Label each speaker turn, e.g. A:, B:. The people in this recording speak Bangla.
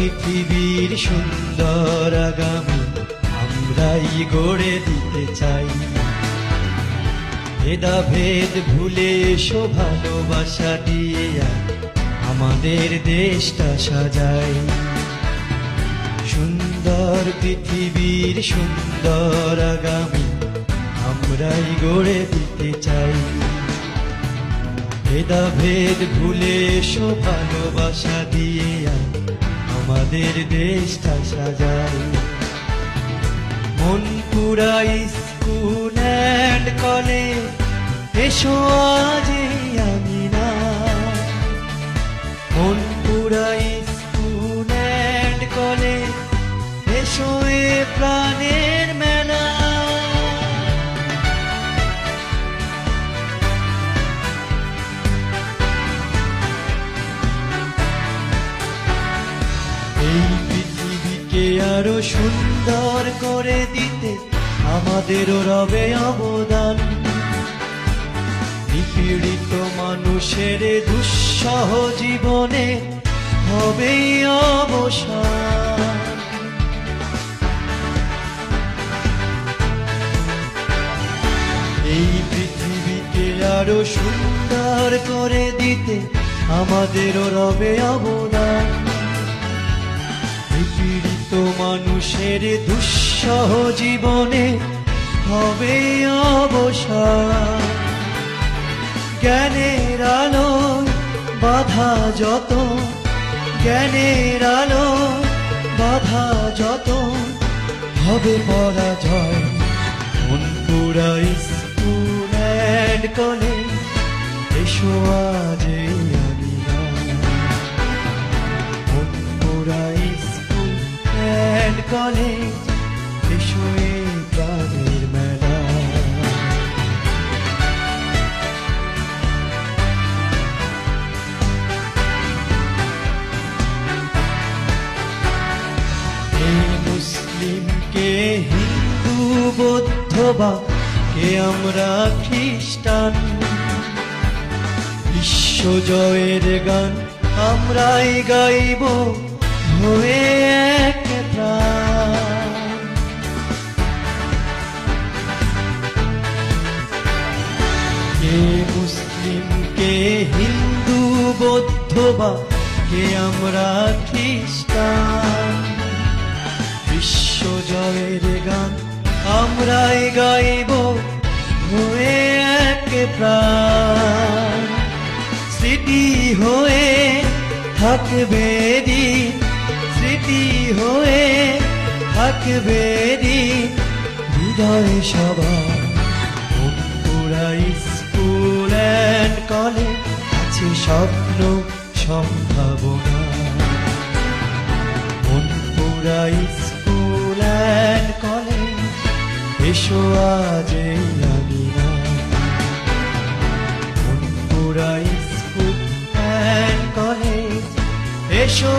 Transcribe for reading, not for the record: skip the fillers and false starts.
A: পৃথিবীর সুন্দর আগামী আমরাই গড়ে দিতে চাই। ভেদাভেদ ভুলে এসো ভালোবাসা দিয়ে আমাদের দেশটা সাজাই। সুন্দর পৃথিবীর সুন্দর আগামী আমরাই গড়ে দিতে চাই। ভেদাভেদ ভুলে এসো ভালোবাসা দিয়ে আমাদের দেশটা সাজাই। মনপুরা স্কুল অ্যান্ড কলেজ এসো আজ আমি না। মনপুরা স্কুল অ্যান্ড কলেজ এসো এ প্রাণের মেলা। এই পৃথিবীকে আরো সুন্দর করে দিতে আমাদেরও রবে অবদান। নিপীড়িত মানুষের দুঃসহ জীবনে হবে অবসান। এই পৃথিবীকে আরো সুন্দর করে দিতে আমাদেরও রবে অবদান। নিপীড়িত মানুষের দুঃসহ জীবনে হবে অবসান। জ্ঞানের আলো বাধা যত, জ্ঞানের আলো বাধা যত হবে পরাজয়। মনপুরা স্কুল অ্যান্ড কলেজ এসো আজ আমি না। মনপুরা স্কুল অ্যান্ড কলেজ এসো এ প্রাণের মেলা। মুসলিমকে হিন্দু বৌদ্ধ বা কে আমরা খ্রিস্টান, বিশ্বজয়ের গান আমরাই গাইব হয়ে এক প্রাণ। কে মুসলিম কে হিন্দু বৌদ্ধ বা কে আমরা খ্রিস্টান, বিশ্বজয়ের গান আমরাই গাইব হয়ে এক প্রাণ। স্মৃতি হয়ে থাকবে দিন, স্মৃতি হয়ে থাকবে দিন হৃদয় সবার। মনপুরা স্কুল অ্যান্ড কলেজ আছে স্বপ্ন সম্ভাবনা। মনপুরা স্কুল অ্যান্ড কলেজ এসো আজ আমি না। মনপুরা স্কুল অ্যান্ড কলেজ এসো